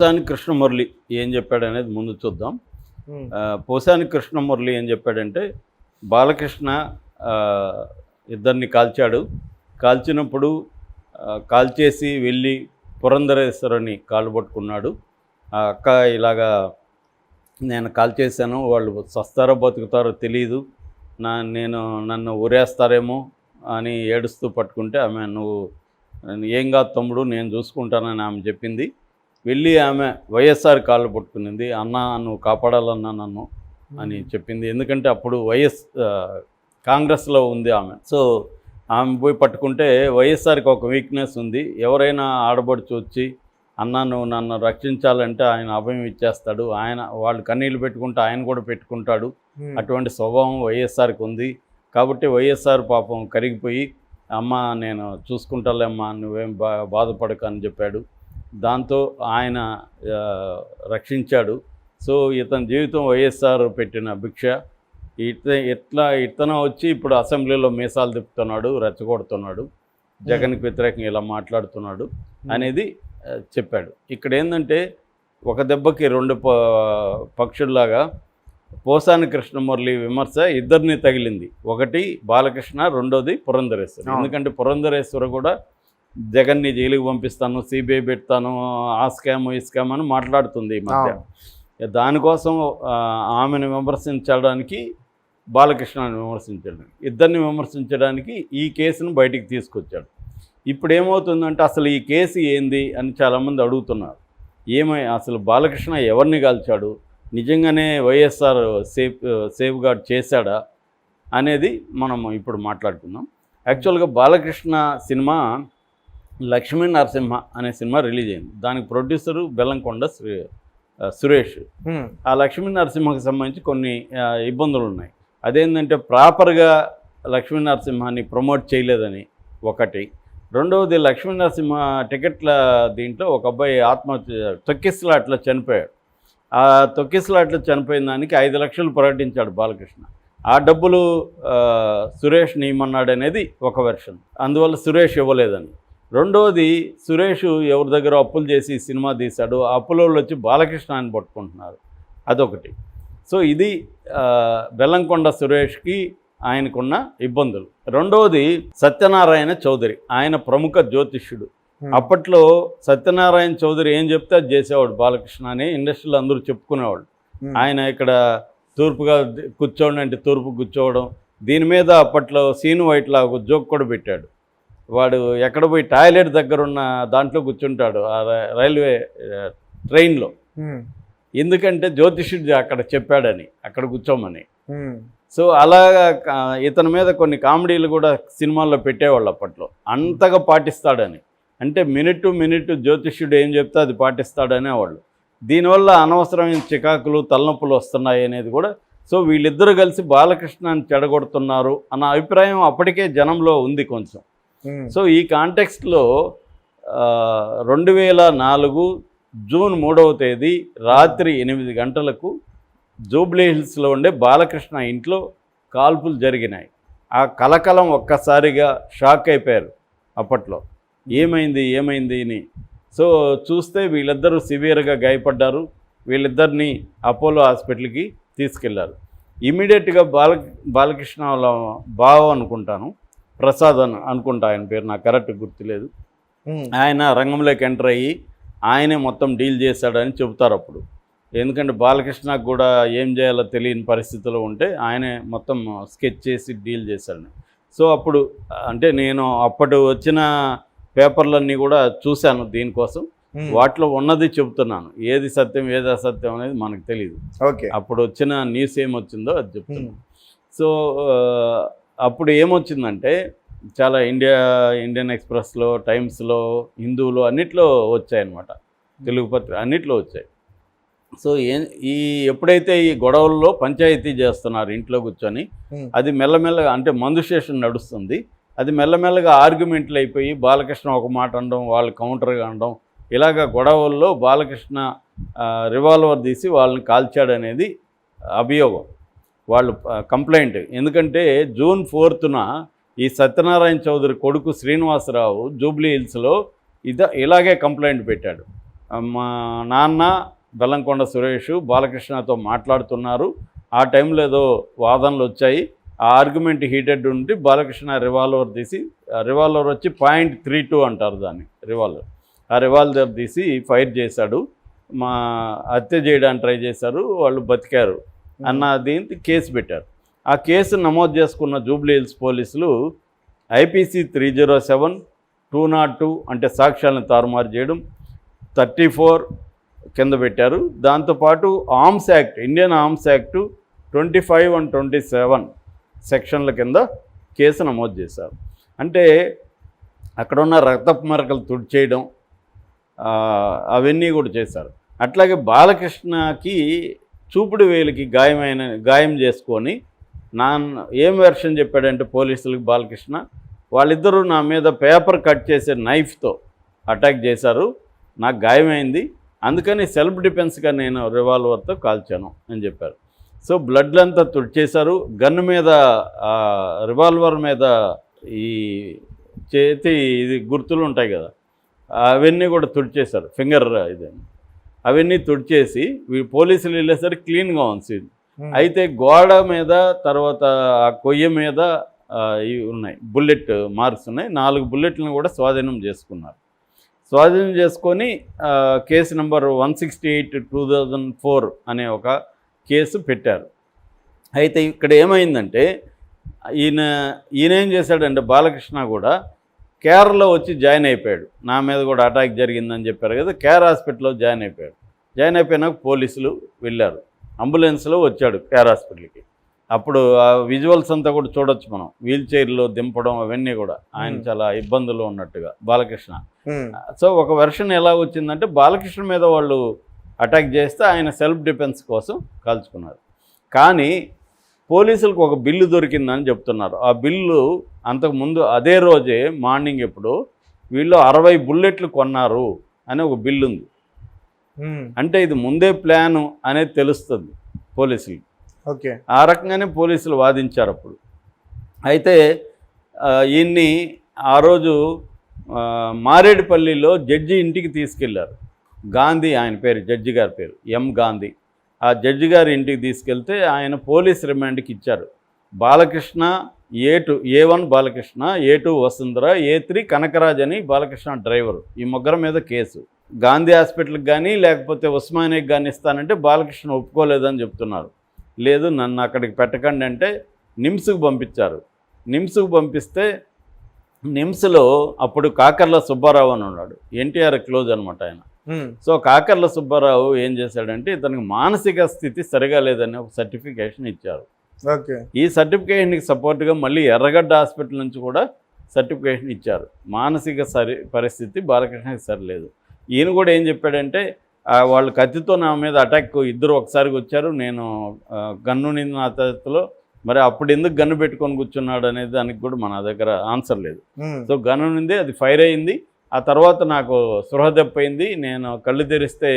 పోసాని కృష్ణమురళి ఏం చెప్పాడనేది ముందు చూద్దాం. పోసాని కృష్ణమురళి ఏం చెప్పాడంటే, బాలకృష్ణ ఇద్దరిని కాల్చాడు. కాల్చినప్పుడు కాల్చేసి వెళ్ళి పురంధరేశ్వరిని కాళ్ళు పట్టుకున్నాడు. అక్క ఇలాగా నేను కాల్చేశాను, వాళ్ళు చస్తారో బతుకుతారో తెలియదు, నన్ను ఊరేస్తారేమో అని ఏడుస్తూ పట్టుకుంటే ఆమె నువ్వు ఏం కాదు తమ్ముడు నేను చూసుకుంటానని ఆమె చెప్పింది. వెళ్ళి ఆమె వైఎస్ఆర్ కాళ్ళు పట్టుకునింది. అన్న నువ్వు కాపాడాలన్నా నన్ను అని చెప్పింది. ఎందుకంటే అప్పుడు కాంగ్రెస్లో ఉంది ఆమె. సో ఆమె పోయి పట్టుకుంటే వైఎస్ఆర్కి ఒక వీక్నెస్ ఉంది. ఎవరైనా ఆడబడుచు వచ్చి అన్న నువ్వు నన్ను రక్షించాలంటే ఆయన అభయం ఇచ్చేస్తాడు. వాళ్ళు కన్నీళ్ళు పెట్టుకుంటే ఆయన కూడా పెట్టుకుంటాడు. అటువంటి స్వభావం వైఎస్ఆర్కి ఉంది. కాబట్టి వైఎస్ఆర్ పాపం కరిగిపోయి అమ్మ నేను చూసుకుంటాలేమ్మా నువ్వేం బాధపడక అని చెప్పాడు. దాంతో ఆయన రక్షించాడు. సో ఇతని జీవితం వైఎస్ఆర్ పెట్టిన భిక్ష. ఇతను వచ్చి ఇప్పుడు అసెంబ్లీలో మీసాలు తిప్పుతున్నాడు, రెచ్చగొడుతున్నాడు, జగన్కి వ్యతిరేకంగా ఇలా మాట్లాడుతున్నాడు అనేది చెప్పాడు. ఇక్కడ ఏంటంటే ఒక దెబ్బకి రెండు పక్షుల్లాగా పోసాని కృష్ణమురళి విమర్శ ఇద్దరిని తగిలింది. ఒకటి బాలకృష్ణ, రెండోది పురంధరేశ్వరి. ఎందుకంటే పురంధరేశ్వరి కూడా జగన్ని జైలుకి పంపిస్తాను, సిబిఐ పెడతాను, ఆ స్కామ్ ఈ స్కామ్ అని మాట్లాడుతుంది ఈ మధ్య. దానికోసం ఆమెను విమర్శించడానికి బాలకృష్ణని విమర్శించడానికి, ఇద్దరిని విమర్శించడానికి ఈ కేసును బయటికి తీసుకొచ్చాడు. ఇప్పుడు ఏమవుతుందంటే అసలు ఈ కేసు ఏంది అని చాలామంది అడుగుతున్నారు. అసలు బాలకృష్ణ ఎవరిని కాల్చాడు, నిజంగానే వైఎస్ఆర్ సేఫ్ గార్డ్ చేశాడా అనేది మనం ఇప్పుడు మాట్లాడుకుందాం. యాక్చువల్గా బాలకృష్ణ సినిమా లక్ష్మీ నరసింహ అనే సినిమా రిలీజ్ అయింది. దానికి ప్రొడ్యూసరు బెల్లంకొండ సురేష్. ఆ లక్ష్మీ నరసింహకి సంబంధించి కొన్ని ఇబ్బందులు ఉన్నాయి. అదేంటంటే ప్రాపర్గా లక్ష్మీ నరసింహాన్ని ప్రమోట్ చేయలేదని ఒకటి. రెండవది లక్ష్మీ నరసింహ టికెట్ల దీంట్లో ఒక అబ్బాయి ఆత్మహత్య తొక్కిస్లాట్లో చనిపోయాడు. ఆ తొక్కిస్లాట్లో చనిపోయిన దానికి 5 లక్షలు ప్రకటించాడు బాలకృష్ణ. ఆ డబ్బులు సురేష్ నియమన్నాడు అనేది ఒక వెర్షన్. అందువల్ల సురేష్ ఇవ్వలేదని. రెండవది సురేష్ ఎవరి దగ్గర అప్పులు చేసి సినిమా తీశాడు, ఆ అప్పుల వాళ్ళు వచ్చి బాలకృష్ణ అని పట్టుకుంటున్నారు, అదొకటి. సో ఇది బెల్లంకొండ సురేష్కి ఆయనకున్న ఇబ్బందులు. రెండవది సత్యనారాయణ చౌదరి, ఆయన ప్రముఖ జ్యోతిష్యుడు. అప్పట్లో సత్యనారాయణ చౌదరి ఏం చెప్తే అది చేసేవాడు బాలకృష్ణ అని ఇండస్ట్రీలో అందరూ చెప్పుకునేవాళ్ళు. ఆయన ఇక్కడ తూర్పుగా కూర్చోండి అంటే తూర్పు కూర్చోవడం. దీని మీద అప్పట్లో సీను వైట్లా ఒక జోక్ కూడా పెట్టాడు. వాడు ఎక్కడ పోయి టాయిలెట్ దగ్గర ఉన్న దాంట్లో కూర్చుంటాడు ఆ రైల్వే ట్రైన్లో. ఎందుకంటే జ్యోతిష్యుడు అక్కడ చెప్పాడని అక్కడ కూర్చోమని. సో అలాగా ఇతని మీద కొన్ని కామెడీలు కూడా సినిమాల్లో పెట్టేవాళ్ళు అప్పట్లో, అంతగా పాటిస్తాడని. అంటే మినిట్ టు మినిట్ జ్యోతిష్యుడు ఏం చెప్తే అది పాటిస్తాడనేవాళ్ళు. దీనివల్ల అనవసరమైన చికాకులు తలనొప్పులు వస్తున్నాయి అనేది కూడా. సో వీళ్ళిద్దరూ కలిసి బాలకృష్ణని చెడగొడుతున్నారు అన్న అభిప్రాయం అప్పటికే జనంలో ఉంది కొంచెం. సో ఈ కాంటెక్స్ట్లో 2004 జూన్ 3వ తేదీ రాత్రి 8 గంటలకు జూబ్లీ హిల్స్లో ఉండే బాలకృష్ణ ఇంట్లో కాల్పులు జరిగినాయి. ఆ కలకలం ఒక్కసారిగా షాక్ అయిపోయారు అప్పట్లో. ఏమైంది అని. సో చూస్తే వీళ్ళిద్దరూ సివియర్గా గాయపడ్డారు. వీళ్ళిద్దరిని అపోలో హాస్పిటల్కి తీసుకెళ్లారు. ఇమీడియట్గా బాలకృష్ణ వాళ్ళ బావ అనుకుంటాను, ప్రసాద్ అనుకుంటా ఆయన పేరు, నాకు కరెక్ట్ గుర్తులేదు, ఆయన రంగంలోకి ఎంటర్ అయ్యి ఆయనే మొత్తం డీల్ చేశాడని చెబుతారు అప్పుడు. ఎందుకంటే బాలకృష్ణకు కూడా ఏం చేయాలో తెలియని పరిస్థితిలో ఉంటే ఆయనే మొత్తం స్కెచ్ చేసి డీల్ చేశాడని. సో అప్పుడు అంటే నేను అప్పటి వచ్చిన పేపర్లన్నీ కూడా చూశాను దీనికోసం. వాటిలో ఉన్నది చెబుతున్నాను, ఏది సత్యం ఏది అసత్యం అనేది మనకు తెలియదు. ఓకే, అప్పుడు వచ్చిన న్యూస్ ఏమొచ్చిందో అది చెప్తున్నాను. సో అప్పుడు ఏమొచ్చిందంటే చాలా ఇండియన్ ఎక్స్ప్రెస్లో, టైమ్స్లో, హిందూలో అన్నిట్లో వచ్చాయన్నమాట, తెలుగు పత్రిక అన్నిట్లో వచ్చాయి. సో ఎప్పుడైతే ఈ గొడవల్లో పంచాయతీ చేస్తున్నారు ఇంట్లో కూర్చొని, అది మెల్లమెల్లగా అంటే మందు స్టేషన్ నడుస్తుంది, అది మెల్లమెల్లగా ఆర్గ్యుమెంట్లు అయిపోయి బాలకృష్ణ ఒక మాట అనడం, వాళ్ళు కౌంటర్గా అనడం, ఇలాగ గొడవల్లో బాలకృష్ణ రివాల్వర్ తీసి వాళ్ళని కాల్చాడనేది అభియోగం, వాళ్ళు కంప్లైంట్. ఎందుకంటే జూన్ 4న ఈ సత్యనారాయణ చౌదరి కొడుకు శ్రీనివాసరావు జూబ్లీ హిల్స్లో ఇలాగే కంప్లైంట్ పెట్టాడు. మా నాన్న బెల్లంకొండ సురేష్ బాలకృష్ణతో మాట్లాడుతున్నారు. ఆ టైంలో ఏదో వాదనలు వచ్చాయి. ఆ ఆర్గ్యుమెంట్ హీటెడ్ ఉండి బాలకృష్ణ రివాల్వర్ తీసి, రివాల్వర్ వచ్చి .32 అంటారు దాన్ని, రివాల్వర్. ఆ రివాల్వర్ తీసి ఫైర్ చేశాడు. మా హత్య చేయడానికి ట్రై చేశారు, వాళ్ళు బతికారు అన్న దీనికి కేసు పెట్టారు. ఆ కేసు నమోదు చేసుకున్న జూబ్లీ హిల్స్ పోలీసులు IPC 307, 202 అంటే సాక్ష్యాలను తారుమారు చేయడం, 34 కింద పెట్టారు. దాంతోపాటు arms act, Indian arms act 25 and 27 సెక్షన్ల కింద కేసు నమోదు చేశారు. అంటే అక్కడున్న రక్తపు మరకలు తుడిచేయడం అవన్నీ కూడా చేశారు. అట్లాగే బాలకృష్ణకి చూపుడు వేలికి గాయం చేసుకొని ఏం వెర్షన్ చెప్పాడంటే పోలీసులకు బాలకృష్ణ, వాళ్ళిద్దరూ నా మీద పేపర్ కట్ చేసే నైఫ్తో అటాక్ చేశారు, నాకు గాయమైంది, అందుకని సెల్ఫ్ డిఫెన్స్గా నేను రివాల్వర్తో కాల్చాను అని చెప్పారు. సో బ్లడ్లంతా తుడిచేశారు. గన్ను మీద, రివాల్వర్ మీద ఈ చేతి ఇది గుర్తులు ఉంటాయి కదా, అవన్నీ కూడా తుడిచేశారు, ఫింగర్ ఇది, అవన్నీ తుడిచేసి పోలీసులు వెళ్ళేసరికి క్లీన్గా ఉంది. అయితే గోడ మీద, తర్వాత ఆ కొయ్య మీద ఇవి ఉన్నాయి, బుల్లెట్ మార్క్స్ ఉన్నాయి. 4 బుల్లెట్లను కూడా స్వాధీనం చేసుకున్నారు. స్వాధీనం చేసుకొని కేసు నెంబర్ 168/2004 అనే ఒక కేసు పెట్టారు. అయితే ఇక్కడ ఏమైందంటే ఈయన ఏం చేశాడంటే బాలకృష్ణ కూడా కేరళలో వచ్చి జాయిన్ అయిపోయాడు. నా మీద కూడా అటాక్ జరిగిందని చెప్పారు కదా, కేర్ హాస్పిటల్లో జాయిన్ అయిపోయాడు. జాయిన్ అయిపోయినాక పోలీసులు వెళ్ళారు, అంబులెన్స్లో వచ్చాడు కేర్ హాస్పిటల్కి. అప్పుడు ఆ విజువల్స్ అంతా కూడా చూడొచ్చు మనం, వీల్ చైర్లో దింపడం అవన్నీ కూడా, ఆయన చాలా ఇబ్బందులు ఉన్నట్టుగా బాలకృష్ణ. సో ఒక వెర్షన్ ఎలా వచ్చిందంటే బాలకృష్ణ మీద వాళ్ళు అటాక్ చేస్తే ఆయన సెల్ఫ్ డిఫెన్స్ కోసం కాల్చుకున్నారు. కానీ పోలీసులకు ఒక బిల్లు దొరికిందని చెప్తున్నారు. ఆ బిల్లు అంతకుముందు అదే రోజే మార్నింగ్ ఎప్పుడు వీళ్ళు 60 బుల్లెట్లు కొన్నారు అని ఒక బిల్లు ఉంది. అంటే ఇది ముందే ప్లాను అనేది తెలుస్తుంది పోలీసులు. ఓకే, ఆ రకంగానే పోలీసులు వాదించారు అప్పుడు. అయితే ఈయన్ని ఆ రోజు మారేడుపల్లిలో జడ్జి ఇంటికి తీసుకెళ్లారు. గాంధీ ఆయన పేరు, జడ్జి గారి పేరు ఎం గాంధీ. ఆ జడ్జి గారి ఇంటికి తీసుకెళ్తే ఆయన పోలీస్ రిమాండ్కి ఇచ్చారు. Balakrishna A1 Balakrishna, A2 Vasundhara, A3 Kanagaraj అని బాలకృష్ణ డ్రైవరు, ఈ ముగ్గురు మీద కేసు. గాంధీ హాస్పిటల్కి కానీ లేకపోతే ఉస్మానియాకి కానీ ఇస్తానంటే బాలకృష్ణ ఒప్పుకోలేదని చెప్తున్నారు. లేదు నన్ను అక్కడికి పెట్టకండి అంటే నిమ్స్కు పంపించారు. నిమ్స్కు పంపిస్తే నిమ్స్లో అప్పుడు కాకర్ల సుబ్బారావు అని ఉన్నాడు, ఎన్టీఆర్ క్లోజ్ అనమాట ఆయన. సో కాకర్ల సుబ్బారావు ఏం చేశాడంటే ఇతనికి మానసిక స్థితి సరిగా లేదని ఒక సర్టిఫికేషన్ ఇచ్చారు. ఓకే, ఈ సర్టిఫికేషన్కి సపోర్ట్గా మళ్ళీ ఎర్రగడ్డ హాస్పిటల్ నుంచి కూడా సర్టిఫికేషన్ ఇచ్చారు. మానసిక పరిస్థితి బాలకృష్ణకి సరిలేదు. ఈయన కూడా ఏం చెప్పాడంటే వాళ్ళు కత్తితో నా మీద అటాక్ ఇద్దరు ఒకసారికి వచ్చారు, నేను గన్ను నింది నా చేతిలో, మరి అప్పుడు ఎందుకు గన్ను పెట్టుకొని కూర్చున్నాడు అనేది దానికి కూడా మన దగ్గర ఆన్సర్ లేదు. సో గన్ను నింది, అది ఫైర్ అయింది. ఆ తర్వాత నాకు స్పృహ దెబ్బైంది, నేను కళ్ళు తెరిస్తే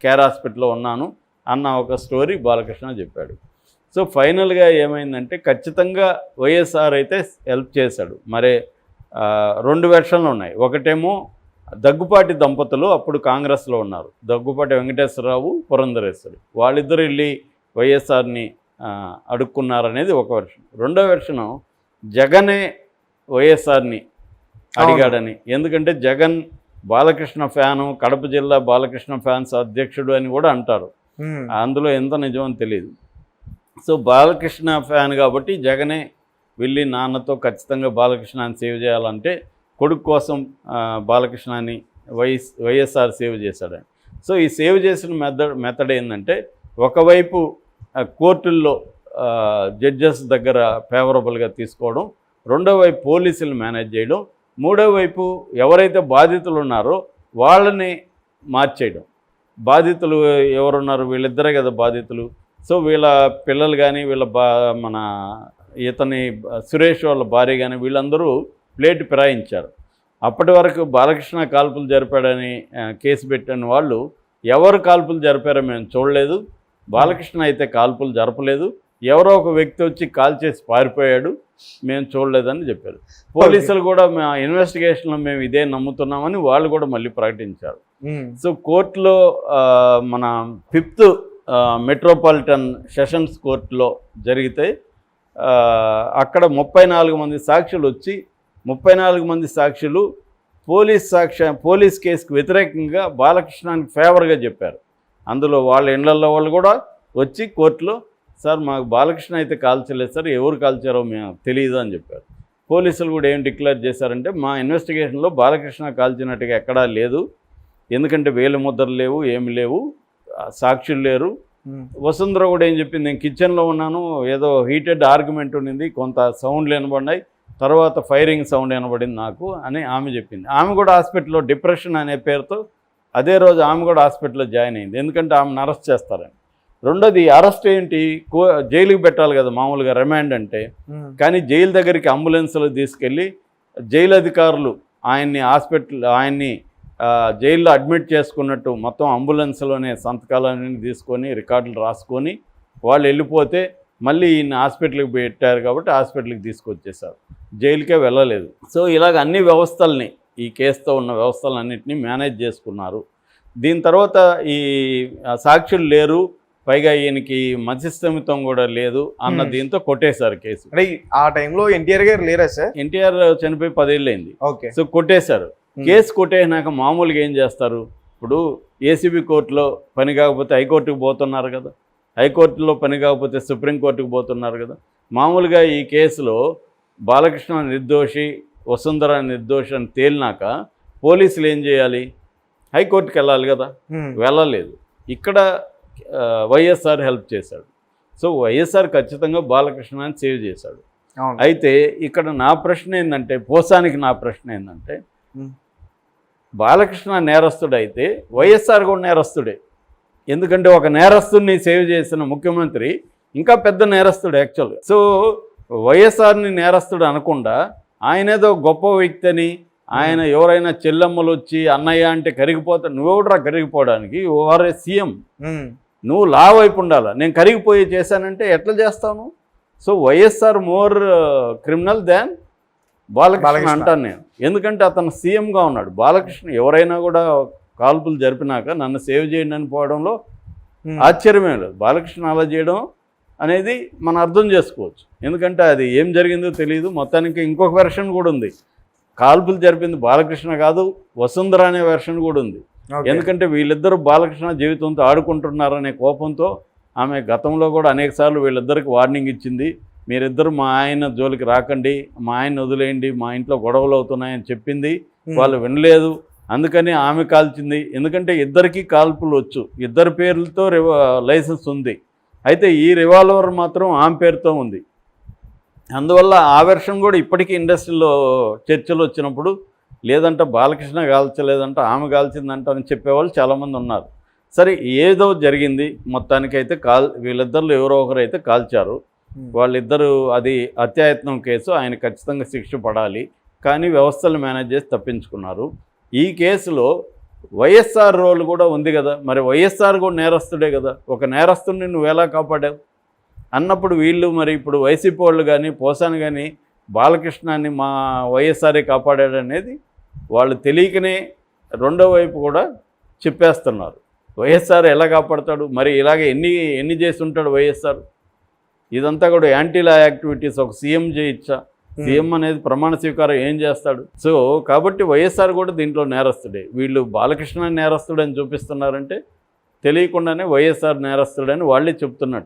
కేర్ హాస్పిటల్లో ఉన్నాను అన్న ఒక స్టోరీ బాలకృష్ణ చెప్పాడు. సో ఫైనల్గా ఏమైందంటే ఖచ్చితంగా వైఎస్ఆర్ అయితే హెల్ప్ చేశాడు. మరి 2 వెర్షన్లు ఉన్నాయి. ఒకటేమో దగ్గుపాటి దంపతులు అప్పుడు కాంగ్రెస్లో ఉన్నారు, దగ్గుపాటి వెంకటేశ్వరరావు, పురంధరేశ్వరి, వాళ్ళిద్దరు వెళ్ళి వైఎస్ఆర్ని అడుక్కున్నారనేది ఒక వెర్షన్. రెండో వెర్షను జగనే వైఎస్ఆర్ని అడిగాడని. ఎందుకంటే జగన్ బాలకృష్ణ ఫ్యాను, కడప జిల్లా బాలకృష్ణ ఫ్యాన్స్ అధ్యక్షుడు అని కూడా అంటారు. అందులో ఎంత నిజమని తెలియదు. సో బాలకృష్ణ ఫ్యాన్ కాబట్టి జగనే వెళ్ళి నాన్నతో ఖచ్చితంగా బాలకృష్ణని సేవ్ చేయాలంటే కొడుకు కోసం బాలకృష్ణని వైఎస్ఆర్ సేవ్ చేశాడని. సో ఈ సేవ్ చేసిన మెథడ్ ఏంటంటే ఒకవైపు కోర్టుల్లో జడ్జెస్ దగ్గర ఫేవరబుల్గా తీసుకోవడం, రెండో వైపు పోలీసులు మేనేజ్ చేయడం, మూడో వైపు ఎవరైతే బాధితులు ఉన్నారో వాళ్ళని మార్చేయడం. బాధితులు ఎవరున్నారు, వీళ్ళిద్దరే కదా బాధితులు. సో వీళ్ళ పిల్లలు కానీ మన ఇతని సురేష్ వాళ్ళ భార్య కానీ వీళ్ళందరూ ప్లేట్ ఫిరాయించారు. అప్పటి వరకు బాలకృష్ణ కాల్పులు జరిపాడని కేసు పెట్టిన వాళ్ళు ఎవరు కాల్పులు జరిపారో మేము చూడలేదు, బాలకృష్ణ అయితే కాల్పులు జరపలేదు, ఎవరో ఒక వ్యక్తి వచ్చి కాల్ చేసి పారిపోయాడు, మేము చూడలేదని చెప్పారు. పోలీసులు కూడా మా ఇన్వెస్టిగేషన్లో మేము ఇదే నమ్ముతున్నామని వాళ్ళు కూడా మళ్ళీ ప్రకటించారు. సో కోర్టులో మన 5th మెట్రోపాలిటన్ సెషన్స్ కోర్టులో జరిగితే అక్కడ 34 మంది సాక్షులు వచ్చి 34 మంది సాక్షులు పోలీస్ కేసుకు వ్యతిరేకంగా బాలకృష్ణానికి ఫేవర్గా చెప్పారు. అందులో వాళ్ళ ఇళ్లలో వాళ్ళు కూడా వచ్చి కోర్టులో సార్ మాకు బాలకృష్ణ అయితే కాల్చలేదు సార్, ఎవరు కాల్చారో మేము తెలియదు అని చెప్పారు. పోలీసులు కూడా ఏం డిక్లేర్ చేశారంటే మా ఇన్వెస్టిగేషన్లో బాలకృష్ణ కాల్చినట్టుగా ఎక్కడా లేదు, ఎందుకంటే వేలు ముద్రలు లేవు, ఏమి లేవు, సాక్షులు లేరు. వసుంధర కూడా ఏం చెప్పింది, నేను కిచెన్లో ఉన్నాను, ఏదో హీటెడ్ ఆర్గ్యుమెంట్ ఉండింది, కొంత సౌండ్లు వినబడినాయి, తర్వాత ఫైరింగ్ సౌండ్ వినబడింది నాకు అని ఆమె చెప్పింది. ఆమె కూడా హాస్పిటల్లో డిప్రెషన్ అనే పేరుతో అదే రోజు ఆమె కూడా హాస్పిటల్లో జాయిన్ అయింది, ఎందుకంటే ఆమెను అరెస్ట్ చేస్తారని. రెండోది అరెస్ట్ ఏంటి, జైలుకి పెట్టాలి కదా మామూలుగా రిమాండ్ అంటే, కానీ జైలు దగ్గరికి అంబులెన్స్లో తీసుకెళ్ళి జైలు అధికారులు ఆయన్ని జైల్లో అడ్మిట్ చేసుకున్నట్టు మొత్తం అంబులెన్స్లోనే సంతకాలన్నీ తీసుకొని రికార్డులు రాసుకొని వాళ్ళు వెళ్ళిపోతే మళ్ళీ ఈయన హాస్పిటల్కి పెట్టారు కాబట్టి హాస్పిటల్కి తీసుకొచ్చేసారు, జైలుకే వెళ్ళలేదు. సో ఇలాగ అన్ని వ్యవస్థల్ని, ఈ కేసుతో ఉన్న వ్యవస్థలన్నింటినీ మేనేజ్ చేసుకున్నారు. దీని తర్వాత ఈ సాక్షులు లేరు, పైగా ఈయనకి మధ్యస్థమితం కూడా లేదు అన్న దీంతో కొట్టేశారు కేసు. అంటే ఆ టైంలో ఎన్టీఆర్ గారు లేరా సార్? ఎన్టీఆర్ చనిపోయి 10 ఏళ్ళు అయింది. ఓకే. సో కొట్టేశారు. కేసు కొట్టేసినాక మామూలుగా ఏం చేస్తారు, ఇప్పుడు ఏసీబీ కోర్టులో పని కాకపోతే హైకోర్టుకు పోతున్నారు కదా, హైకోర్టులో పని కాకపోతే సుప్రీంకోర్టుకు పోతున్నారు కదా. మామూలుగా ఈ కేసులో బాలకృష్ణ నిర్దోషి, వసుంధర నిర్దోషి అని తేలినాక పోలీసులు ఏం చేయాలి, హైకోర్టుకి వెళ్ళాలి కదా, వెళ్ళలేదు. ఇక్కడ వైఎస్ఆర్ హెల్ప్ చేశాడు. సో వైఎస్ఆర్ ఖచ్చితంగా బాలకృష్ణని సేవ్ చేశాడు. అయితే ఇక్కడ నా ప్రశ్న ఏంటంటే, పోసానికి నా ప్రశ్న ఏంటంటే, బాలకృష్ణ నేరస్తుడైతే వైఎస్ఆర్ కూడా నేరస్తుడే. ఎందుకంటే ఒక నేరస్తుడిని సేవ్ చేసిన ముఖ్యమంత్రి ఇంకా పెద్ద నేరస్తుడు యాక్చువల్గా. సో వైఎస్ఆర్ని నేరస్తుడు అనకుండా ఆయనేదో గొప్ప వ్యక్తి అని, ఆయన ఎవరైనా చెల్లెమ్మలు వచ్చి అన్నయ్య అంటే కరిగిపోతాడు, నువ్వెవడరా కరిగిపోవడానికి, ఓఆర్ఏ సీఎం, నువ్వు లా వైపు ఉండాలా, నేను కరిగిపోయి చేశానంటే ఎట్లా చేస్తాను? సో వైఎస్ఆర్ మోర్ క్రిమినల్ దాన్ బాలకృష్ణ అంటాను నేను, ఎందుకంటే అతను సీఎంగా ఉన్నాడు. బాలకృష్ణ ఎవరైనా కూడా కాల్పులు జరిపినాక నన్ను సేవ్ చేయండి అని పోవడంలో ఆశ్చర్యమే లేదు. బాలకృష్ణ అలా చేయడం అనేది మనం అర్థం చేసుకోవచ్చు, ఎందుకంటే అది ఏం జరిగిందో తెలియదు. మొత్తానికి ఇంకొక వెర్షన్ కూడా ఉంది, కాల్పులు జరిపింది బాలకృష్ణ కాదు వసుంధర అనే వెర్షన్ కూడా ఉంది. ఎందుకంటే వీళ్ళిద్దరూ బాలకృష్ణ జీవితంతో ఆడుకుంటున్నారనే కోపంతో ఆమె గతంలో కూడా అనేకసార్లు వీళ్ళిద్దరికి వార్నింగ్ ఇచ్చింది, మీరిద్దరు మా ఆయన జోలికి రాకండి, మా ఆయన వదిలేయండి, మా ఇంట్లో గొడవలు అవుతున్నాయని చెప్పింది. వాళ్ళు వినలేదు, అందుకని ఆమె కాల్చింది. ఎందుకంటే ఇద్దరికీ కాల్పులు వచ్చు, ఇద్దరి పేర్లతో లైసెన్స్ ఉంది, అయితే ఈ రివాల్వర్ మాత్రం ఆమె పేరుతో ఉంది. అందువల్ల ఆ వెర్షన్ కూడా ఇప్పటికీ ఇండస్ట్రీలో చర్చలు వచ్చినప్పుడు లేదంటే బాలకృష్ణ కాల్చలేదంట, ఆమె కాల్చిందంట అని చెప్పేవాళ్ళు చాలామంది ఉన్నారు. సరే ఏదో జరిగింది, మొత్తానికైతే వీళ్ళిద్దరిలో ఎవరో ఒకరైతే కాల్చారు. వాళ్ళిద్దరూ అది హత్యాయత్నం కేసు, ఆయన ఖచ్చితంగా శిక్ష పడాలి, కానీ వ్యవస్థలు మేనేజ్ చేసి తప్పించుకున్నారు. ఈ కేసులో వైఎస్ఆర్ రోల్ కూడా ఉంది కదా, మరి వైఎస్ఆర్ కూడా నేరస్తుడే కదా, ఒక నేరస్తుడిని నువ్వు ఎలా కాపాడావు అన్నప్పుడు వీళ్ళు మరి ఇప్పుడు వైసీపీ వాళ్ళు కానీ పోసాను కానీ బాలకృష్ణాన్ని మా వైఎస్ఆరే కాపాడాడు అనేది వాళ్ళు తెలియకనే రెండో వైపు కూడా చెప్పేస్తున్నారు. వైఎస్ఆర్ ఎలా కాపాడతాడు, మరి ఇలాగే ఎన్ని చేసి ఉంటాడు వైఎస్ఆర్? ఇదంతా కూడా యాంటీలా యాక్టివిటీస్. ఒక సీఎం చేయొచ్చా? సీఎం అనేది ప్రమాణ స్వీకారం ఏం చేస్తాడు? సో కాబట్టి వైఎస్ఆర్ కూడా దీంట్లో నేరస్తుడే. వీళ్ళు బాలకృష్ణ నేరస్తుడని చూపిస్తున్నారంటే తెలియకుండానే వైఎస్ఆర్ నేరస్తుడని వాళ్ళే చెప్తున్నట్టు.